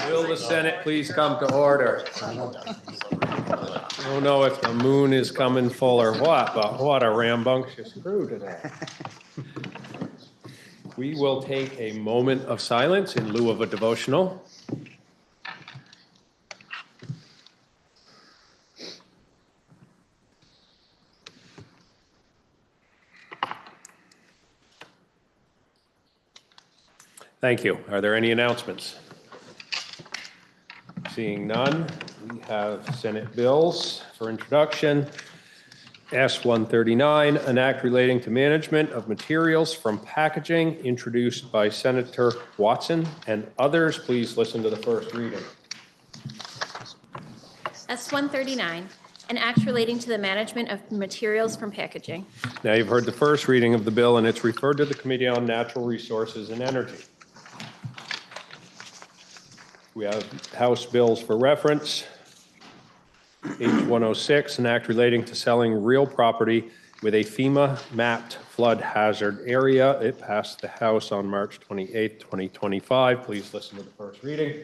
Will the Senate please come to order? I don't know if the moon is coming full or what, but what a rambunctious crew today. We will take a moment of silence in lieu of a devotional. Thank you. Are there any announcements? Seeing none, we have Senate bills for introduction. S-139, an act relating to management of materials from packaging, introduced by Senator Watson and others. Please listen to the first reading. S-139, an act relating to the management of materials from packaging. Now you've heard the first reading of the bill, and it's referred to the Committee on Natural Resources and Energy. We have House bills for reference. H-106, an act relating to selling real property with a FEMA-mapped flood hazard area. It passed the House on March 28, 2025. Please listen to the first reading.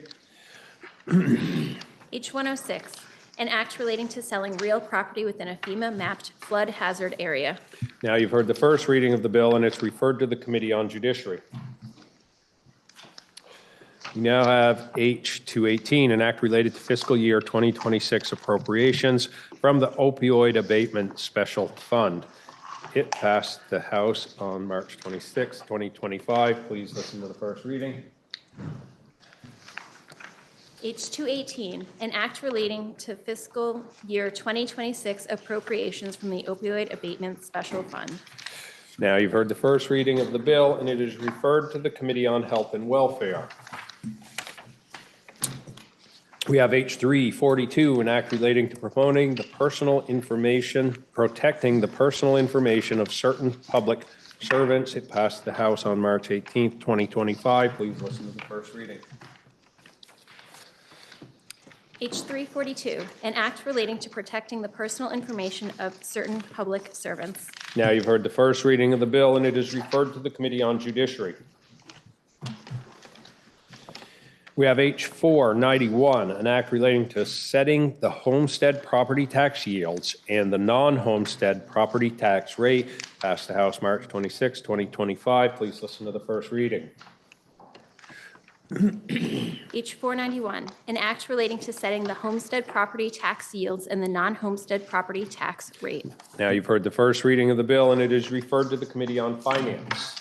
H-106, an act relating to selling real property within a FEMA-mapped flood hazard area. Now you've heard the first reading of the bill, and it's referred to the Committee on Judiciary. We now have H-218, an act related to fiscal year 2026 appropriations from the Opioid Abatement Special Fund. It passed the House on March 26, 2025. Please listen to the first reading. H-218, an act relating to fiscal year 2026 appropriations from the Opioid Abatement Special Fund. Now you've heard the first reading of the bill, and it is referred to the Committee on Health and Welfare. We have H-342, an act relating to protecting the personal information of certain public servants. It passed the House on March 18th, 2025. Please listen to the first reading. H-342, an act relating to protecting the personal information of certain public servants. Now you've heard the first reading of the bill, and it is referred to the Committee on Judiciary. We have H-491, an act relating to setting the homestead property tax yields and the non-homestead property tax rate. Passed the House March 26, 2025. Please listen to the first reading. H-491, an act relating to setting the homestead property tax yields and the non-homestead property tax rate. Now you've heard the first reading of the bill, and it is referred to the Committee on Finance.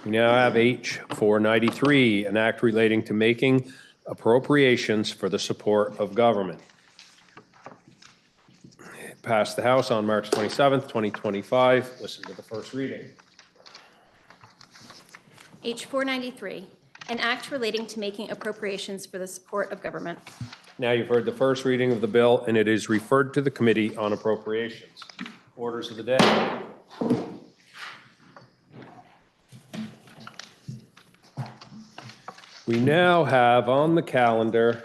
We now have H-493, an act relating to making appropriations for the support of government. It passed the House on March 27th, 2025. Listen to the first reading. H-493, an act relating to making appropriations for the support of government. Now you've heard the first reading of the bill, and it is referred to the Committee on Appropriations. Orders of the day. We now have on the calendar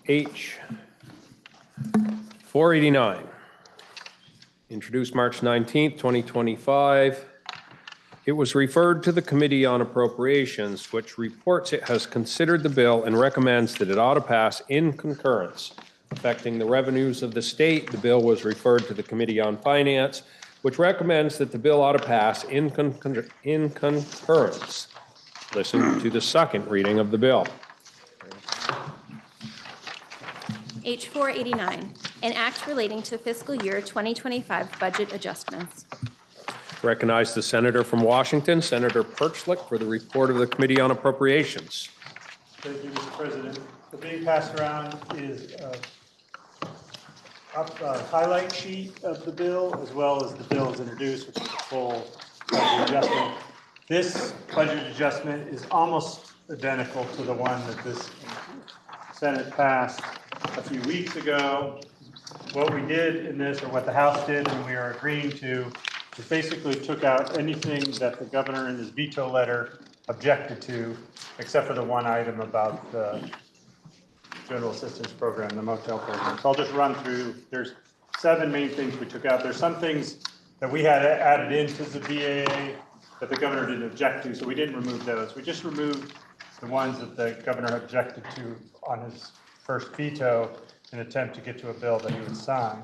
H-489, introduced March 19th, 2025. It was referred to the Committee on Appropriations, which reports it has considered the bill and recommends that it ought to pass in concurrence. Affecting the revenues of the state, the bill was referred to the Committee on Finance, which recommends that the bill ought to pass in concurrence. Listen to the second reading of the bill. H-489, an act relating to fiscal year 2025 budget adjustments. Recognize the senator from Washington, Senator Perchlik, for the report of the Committee on Appropriations. Thank you, Mr. President. The being passed around is a highlight sheet of the bill, as well as the bill is introduced, which is a full budget adjustment. This budget adjustment is almost identical to the one that this Senate passed a few weeks ago. What we did in this, or what the House did when we were agreeing to, is basically took out anything that the governor in his veto letter objected to, except for the one item about the general assistance program, the motel program. So I'll just run through. There's 7 main things we took out. There's some things that we had added into the BAA that the governor didn't object to, so we didn't remove those. We just removed the ones that the governor objected to on his first veto in an attempt to get to a bill that he would sign.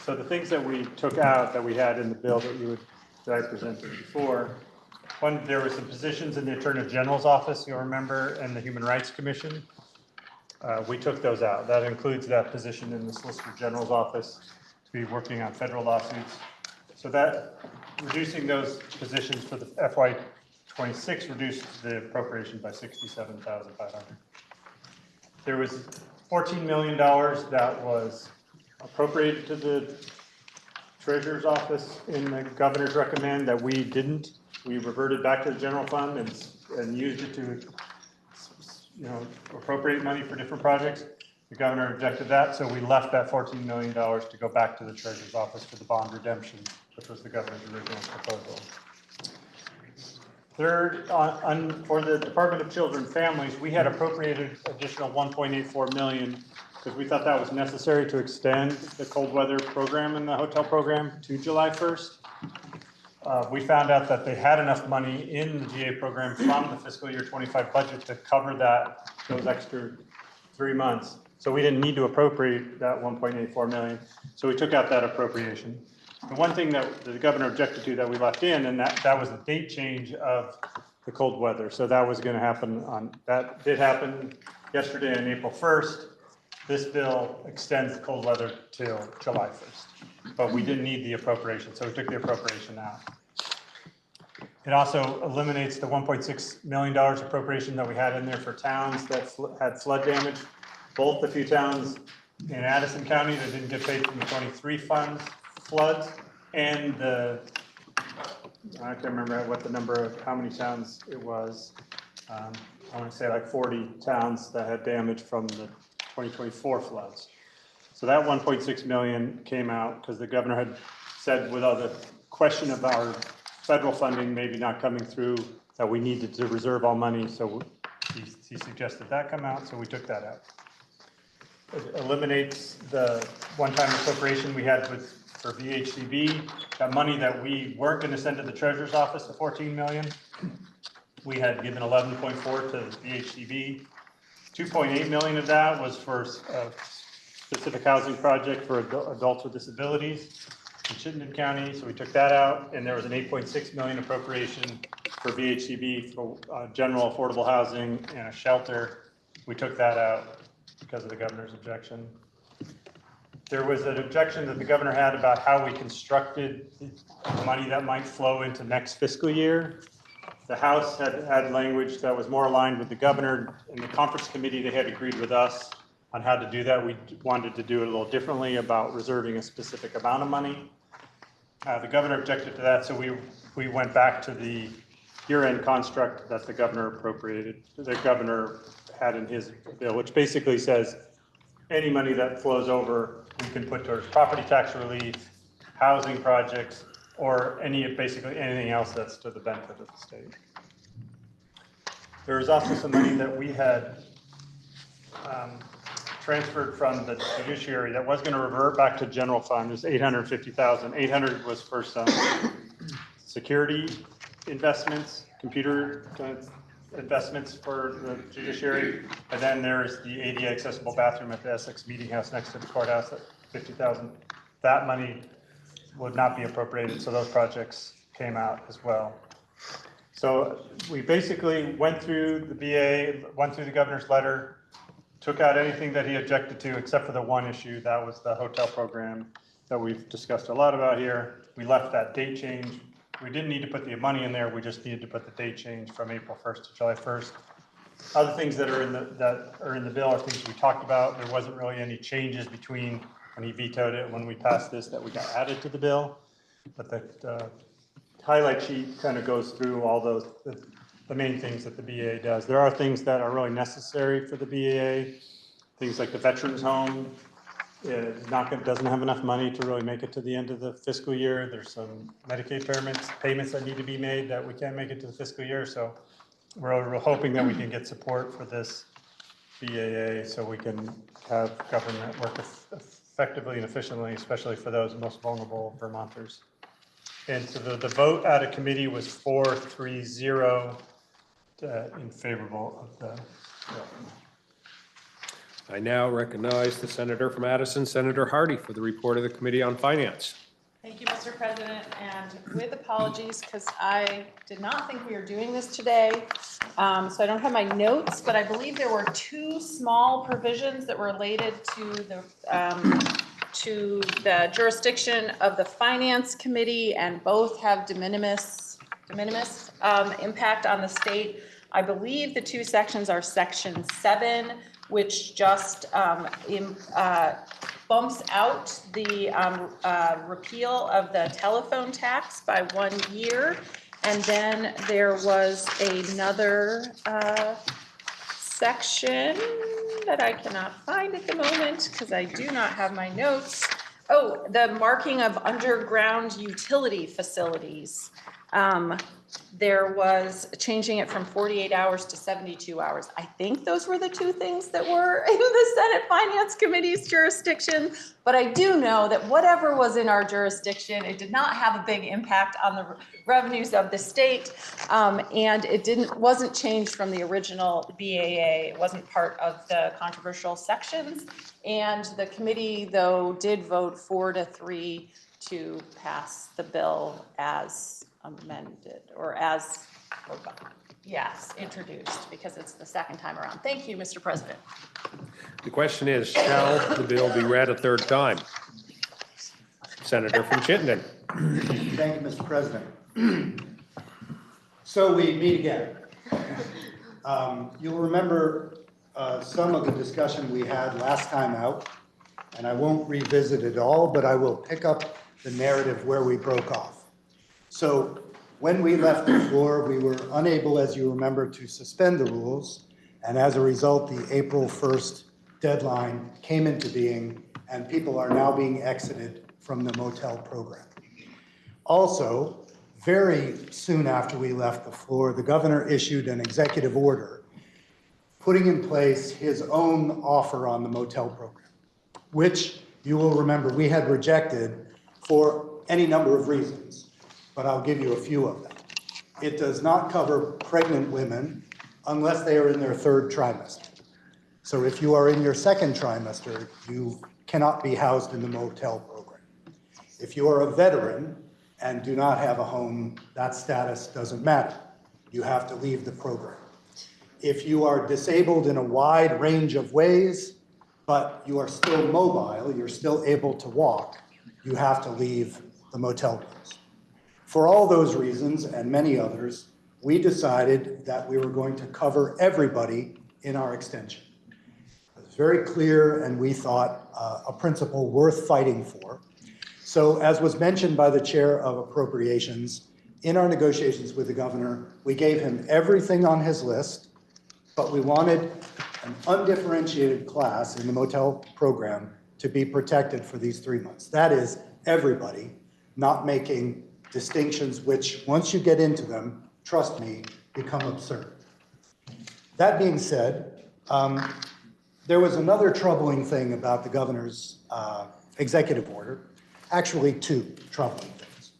So the things that we took out that we had in the bill that I presented before, one, there were some positions in the Attorney General's office, you'll remember, and the Human Rights Commission. We took those out. That includes that position in the Solicitor General's office to be working on federal lawsuits. So that, reducing those positions for the FY26 reduced the appropriation by $67,500. There was $14 million that was appropriated to the Treasurer's office in the governor's recommend that we didn't. We reverted back to the general fund and used it to, appropriate money for different projects. The governor objected that, so we left that $14 million to go back to the Treasurer's office for the bond redemption, which was the governor's original proposal. Third, for the Department of Children and Families, we had appropriated additional $1.84 million because we thought that was necessary to extend the cold weather program and the hotel program to July 1st. We found out that they had enough money in the GA program from the fiscal year 25 budget to cover those extra 3 months. So we didn't need to appropriate that 1.84 million. So we took out that appropriation. The one thing that the governor objected to that we left in, and that was the date change of the cold weather. So that was going to happen that did happen yesterday on April 1st. This bill extends the cold weather till July 1st, but we didn't need the appropriation, so we took the appropriation out. It also eliminates the $1.6 million appropriation that we had in there for towns that had flood damage. Both the few towns in Addison County that didn't get paid from the 23 funds, floods, and I can't remember what the number of how many towns it was. I want to say like 40 towns that had damage from the 2024 floods. So that 1.6 million came out because the governor had said with all the question of our federal funding maybe not coming through that we needed to reserve all money. So he suggested that come out, so we took that out. It eliminates the one-time appropriation we had for VHCB, that money that we weren't going to send to the Treasurer's office, the 14 million. We had given 11.4 to VHCB. 2.8 million of that was for a specific housing project for adults with disabilities in Chittenden County, so we took that out, and there was an 8.6 million appropriation for VHCB for general affordable housing and a shelter. We took that out because of the governor's objection. There was an objection that the governor had about how we constructed the money that might flow into next fiscal year. The House had language that was more aligned with the governor. In the conference committee, they had agreed with us on how to do that. We wanted to do it a little differently about reserving a specific amount of money. The governor objected to that, so we went back to the year-end construct that the governor appropriated, the governor had in his bill, which basically says any money that flows over, we can put towards property tax relief, housing projects, or basically anything else that's to the benefit of the state. There was also some money that we had transferred from the judiciary that was going to revert back to general fund. It was 850,000. 800 was for some security investments, computer investments for the judiciary. And then there's the ADA accessible bathroom at the Essex Meeting House next to the courthouse at 50,000. That money would not be appropriated, so those projects came out as well. So we basically went through the BA, went through the governor's letter, took out anything that he objected to except for the one issue, that was the hotel program that we've discussed a lot about here. We left that date change. We didn't need to put the money in there, we just needed to put the date change from April 1st to July 1st. Other things that are in the bill are things we talked about. There wasn't really any changes between when he vetoed it, when we passed this, that we got added to the bill. But the highlight sheet kind of goes through all those, the main things that the BAA does. There are things that are really necessary for the BAA, things like the veterans home. Doesn't have enough money to really make it to the end of the fiscal year. There's some Medicaid payments that need to be made that we can't make it to the fiscal year. So we're hoping that we can get support for this BAA so we can have government work effectively and efficiently, especially for those most vulnerable Vermonters. And so the vote out of committee was 4-3-0 in favorable of the bill. I now recognize the senator from Addison, Senator Hardy, for the report of the Committee on Finance. Thank you, Mr. President, and with apologies, because I did not think we were doing this today, so I don't have my notes, but I believe there were two small provisions that were related to the jurisdiction of the Finance Committee, and both have de minimis impact on the state. I believe the two sections are Section 7, which just bumps out the repeal of the telephone tax by 1 year. And then there was another section that I cannot find at the moment because I do not have my notes. Oh, the marking of underground utility facilities. There was changing it from 48 hours to 72 hours. I think those were the two things that were in the Senate Finance Committee's jurisdiction. But I do know that whatever was in our jurisdiction, it did not have a big impact on the revenues of the state. And it wasn't changed from the original BAA. It wasn't part of the controversial sections. And the committee, though, did vote 4-3 to pass the bill as amended, or as, yes, introduced, because it's the second time around. Thank you, Mr. President. The question is, shall the bill be read a third time? Senator from Chittenden. Thank you, Mr. President. So we meet again. You'll remember some of the discussion we had last time out, and I won't revisit it all, but I will pick up the narrative where we broke off. So when we left the floor, we were unable, as you remember, to suspend the rules. And as a result, the April 1st deadline came into being, and people are now being exited from the motel program. Also, very soon after we left the floor, the governor issued an executive order putting in place his own offer on the motel program, which you will remember we had rejected for any number of reasons. But I'll give you a few of them. It does not cover pregnant women unless they are in their third trimester. So if you are in your second trimester, you cannot be housed in the motel program. If you are a veteran and do not have a home, that status doesn't matter. You have to leave the program. If you are disabled in a wide range of ways, but you are still mobile, you're still able to walk, you have to leave the motel rooms. For all those reasons and many others, we decided that we were going to cover everybody in our extension. It was very clear, and we thought a principle worth fighting for. So as was mentioned by the chair of appropriations, in our negotiations with the governor, we gave him everything on his list, but we wanted an undifferentiated class in the motel program to be protected for these 3 months. That is everybody, not making distinctions which, once you get into them, trust me, become absurd. That being said, there was another troubling thing about the governor's executive order, actually two troubling things.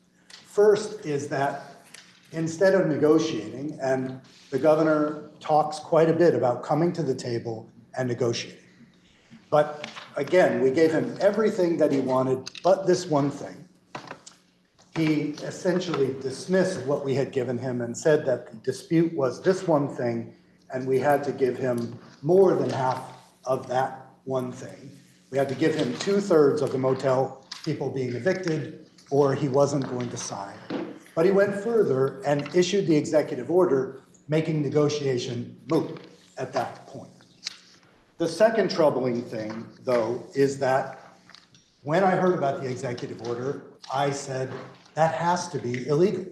First is that instead of negotiating, and the governor talks quite a bit about coming to the table and negotiating. But again, we gave him everything that he wanted, but this one thing. He essentially dismissed what we had given him and said that the dispute was this one thing, and we had to give him more than half of that one thing. We had to give him 2/3 of the motel people being evicted, or he wasn't going to sign. But he went further and issued the executive order, making negotiation moot at that point. The second troubling thing, though, is that when I heard about the executive order, I said, that has to be illegal.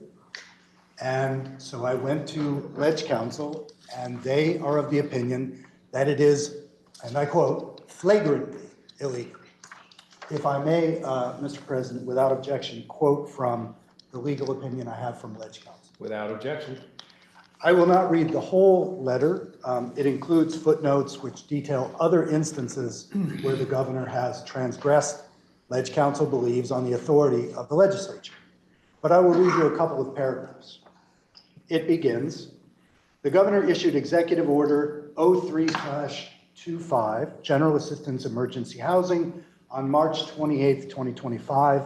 And so I went to Ledge Council, and they are of the opinion that it is, and I quote, flagrantly illegal. If I may, Mr. President, without objection, quote from the legal opinion I have from Ledge Council. Without objection. I will not read the whole letter. It includes footnotes which detail other instances where the governor has transgressed, Ledge Council believes, on the authority of the legislature. but I will read you a couple of paragraphs. It begins, the governor issued Executive Order 03/25, General Assistance Emergency Housing, on March 28, 2025,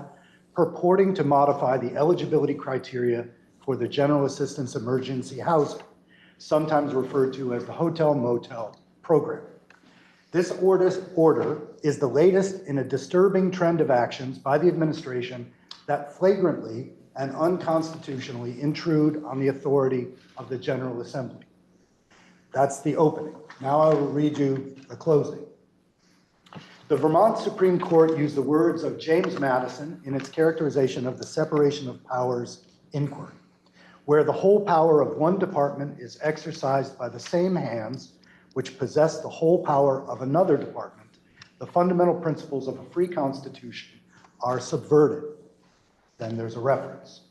purporting to modify the eligibility criteria for the General Assistance Emergency Housing, sometimes referred to as the Hotel Motel Program. This order is the latest in a disturbing trend of actions by the administration that flagrantly and unconstitutionally intrude on the authority of the General Assembly. That's the opening. Now I will read you the closing. The Vermont Supreme Court used the words of James Madison in its characterization of the separation of powers inquiry, where the whole power of one department is exercised by the same hands which possess the whole power of another department. The fundamental principles of a free constitution are subverted. Then there's a reference.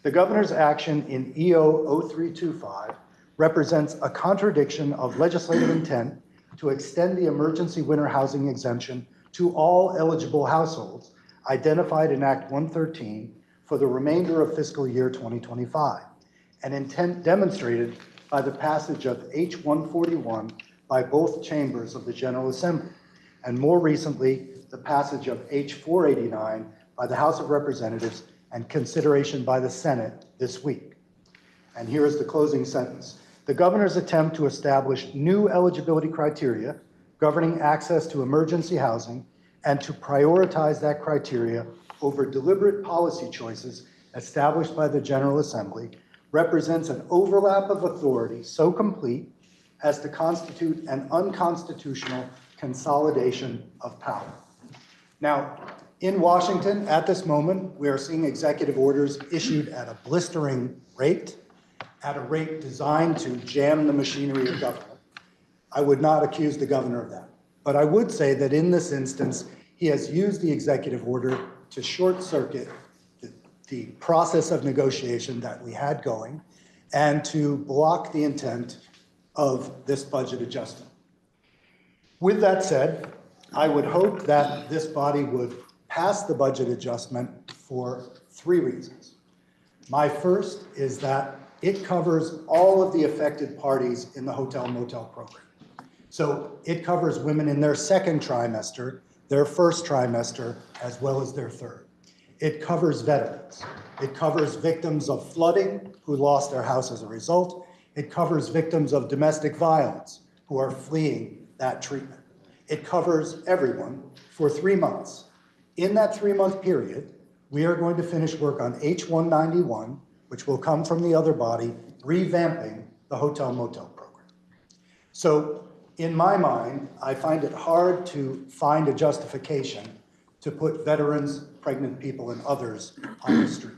The governor's action in EO 0325 represents a contradiction of legislative intent to extend the emergency winter housing exemption to all eligible households identified in Act 113 for the remainder of fiscal year 2025, an intent demonstrated by the passage of H 141 by both chambers of the General Assembly, and more recently, the passage of H 489 by the House of Representatives and consideration by the Senate this week. And here is the closing sentence. The governor's attempt to establish new eligibility criteria governing access to emergency housing and to prioritize that criteria over deliberate policy choices established by the General Assembly represents an overlap of authority so complete as to constitute an unconstitutional consolidation of power. Now, in Washington, at this moment, we are seeing executive orders issued at a blistering rate, at a rate designed to jam the machinery of government. I would not accuse the governor of that. But I would say that in this instance, he has used the executive order to short circuit the process of negotiation that we had going and to block the intent of this budget adjustment. With that said, I would hope that this body would pass the budget adjustment for three reasons. My first is that it covers all of the affected parties in the hotel motel program. So it covers women in their second trimester, their first trimester, as well as their third. It covers veterans. It covers victims of flooding who lost their house as a result. It covers victims of domestic violence who are fleeing that treatment. It covers everyone for 3 months. In that 3-month period, we are going to finish work on H191, which will come from the other body, revamping the hotel motel program. So in my mind, I find it hard to find a justification to put veterans, pregnant people, and others on the street.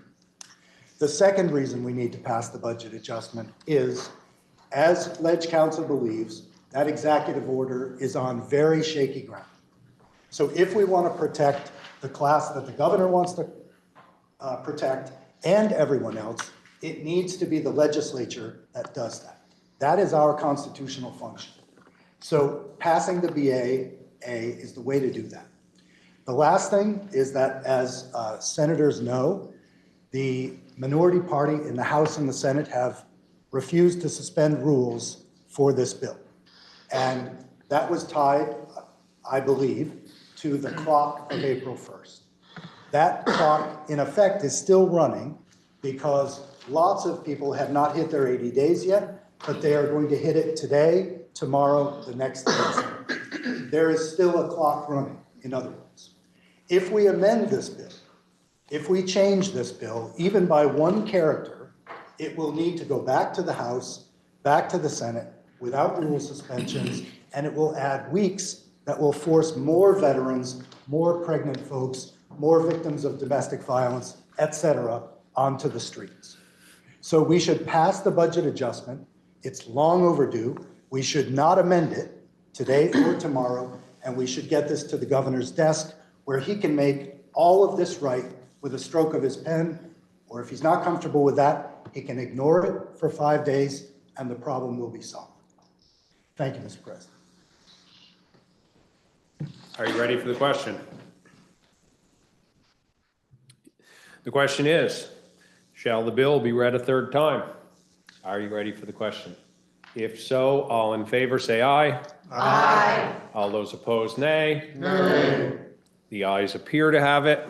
The second reason we need to pass the budget adjustment is, as Ledge Council believes, that executive order is on very shaky ground. So if we want to protect the class that the governor wants to protect and everyone else, it needs to be the legislature that does that. That is our constitutional function. So passing the BAA is the way to do that. The last thing is that, as senators know, the minority party in the House and the Senate have refused to suspend rules for this bill. And that was tied, I believe, to the clock of April 1st. That clock, in effect, is still running because lots of people have not hit their 80 days yet, but they are going to hit it today, tomorrow, the next day. There is still a clock running, in other words. If we amend this bill, if we change this bill, even by one character, it will need to go back to the House, back to the Senate, without rule suspensions, and it will add weeks that will force more veterans, more pregnant folks, more victims of domestic violence, et cetera, onto the streets. So we should pass the budget adjustment. It's long overdue. We should not amend it today or tomorrow, and we should get this to the governor's desk where he can make all of this right with a stroke of his pen, or if he's not comfortable with that, he can ignore it for 5 days and the problem will be solved. Thank you, Mr. President. Are you ready for the question? The question is, Shall the bill be read a third time? Are you ready for the question? If so, all in favor say aye. Aye. All those opposed, nay. Nay. The ayes appear to have it.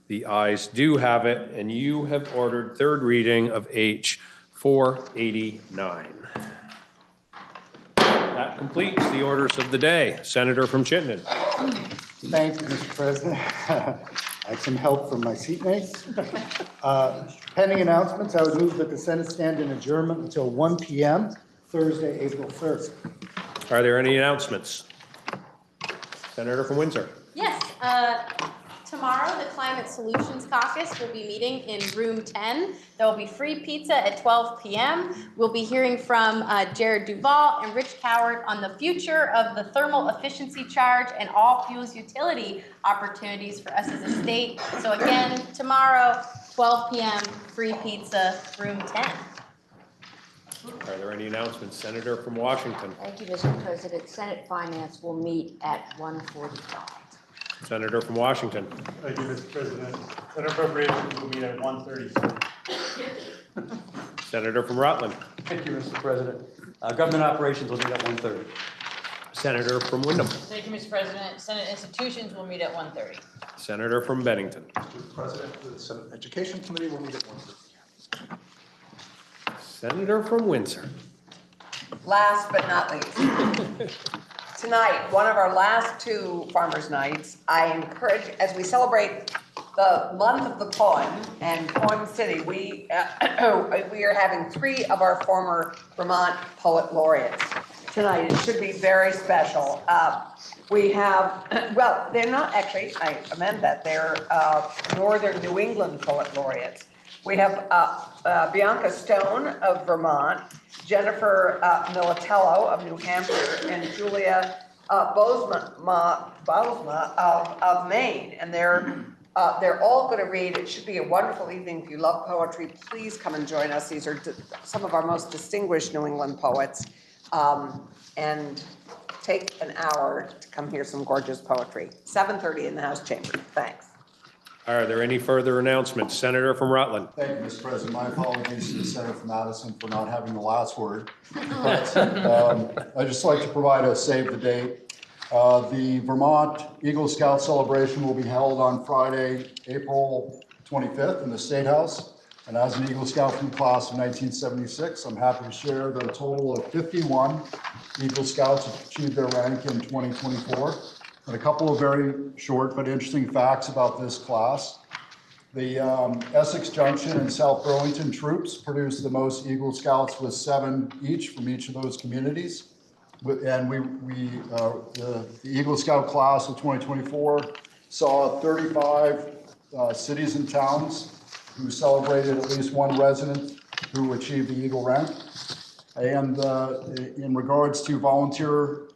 The ayes do have it, and you have ordered third reading of H 489. That completes the orders of the day. Senator from Chittenden. Thank you, Mr. President. I had some help from my seatmates. Pending announcements, I would move that the Senate stand in adjournment until 1 p.m. Thursday, April 3rd. Are there any announcements? Senator from Windsor. Yes, tomorrow, the Climate Solutions Caucus will be meeting in room 10. There will be free pizza at 12 p.m. We'll be hearing from Jared Duval and Rich Coward on the future of the thermal efficiency charge and all fuels utility opportunities for us as a state. So again, tomorrow, 12 p.m., free pizza, room 10. Are there any announcements? Senator from Washington. Thank you, Mr. President. Senate Finance will meet at 1:45. Senator from Washington. Thank you, Mr. President. Senate Appropriations will meet at 1:30. Senator from Rutland. Thank you, Mr. President. Government operations will meet at 1:30. Senator from Wyndham. Thank you, Mr. President. Senate institutions will meet at 1:30. Senator from Bennington. Mr. President, the Senate Education Committee will meet at 1:30. Senator from Windsor. Last but not least, tonight, one of our last two Farmers' Nights, I encourage, as we celebrate the month of the poem and Poem City, we are having 3 of our former Vermont Poet Laureates tonight. It should be very special. We have, well, they're not actually, I amend that, they're Northern New England Poet Laureates. We have Bianca Stone of Vermont, Jennifer Militello of New Hampshire, and Julia Bosma of Maine. And they're all going to read. It should be a wonderful evening. If you love poetry, please come and join us. These are some of our most distinguished New England poets. And take an hour to come hear some gorgeous poetry. 7:30 in the House chamber. Thanks. Are there any further announcements? Senator from Rutland. Thank you, Mr. President. My apologies to the Senator from Madison for not having the last word. But I'd just like to provide a save the date. The Vermont Eagle Scout celebration will be held on Friday, April 25th in the State House. And as an Eagle Scout from the class of 1976, I'm happy to share that a total of 51 Eagle Scouts have achieved their rank in 2024. And a couple of very short but interesting facts about this class. The Essex Junction and South Burlington troops produced the most Eagle Scouts with 7 each from each of those communities. And the Eagle Scout class of 2024 saw 35 cities and towns who celebrated at least one resident who achieved the Eagle rank. And in regards to volunteer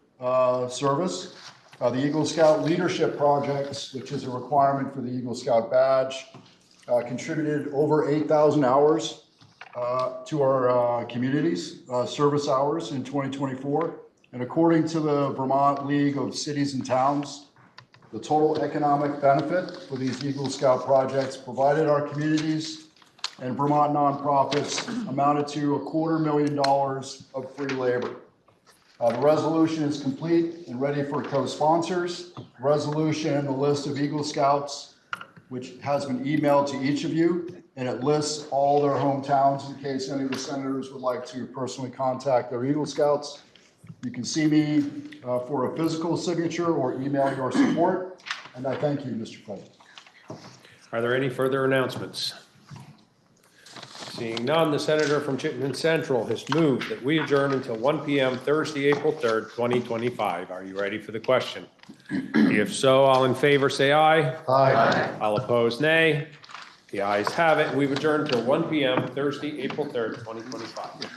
service, the Eagle Scout Leadership Projects, which is a requirement for the Eagle Scout badge, contributed over 8,000 hours to our communities, service hours in 2024. And according to the Vermont League of Cities and Towns, the total economic benefit for these Eagle Scout projects provided our communities and Vermont nonprofits amounted to $250,000 of free labor. The resolution is complete and ready for co-sponsors. The resolution and the list of Eagle Scouts, which has been emailed to each of you, and it lists all their hometowns in case any of the senators would like to personally contact their Eagle Scouts. You can see me for a physical signature or email your support, and I thank you, Mr. President. Are there any further announcements? Seeing none, the senator from Chittenden Central has moved that we adjourn until 1 p.m. Thursday, April 3rd, 2025. Are you ready for the question? If so, all in favor say aye. Aye. All opposed, nay. The ayes have it. We've adjourned till 1 p.m. Thursday, April 3rd, 2025.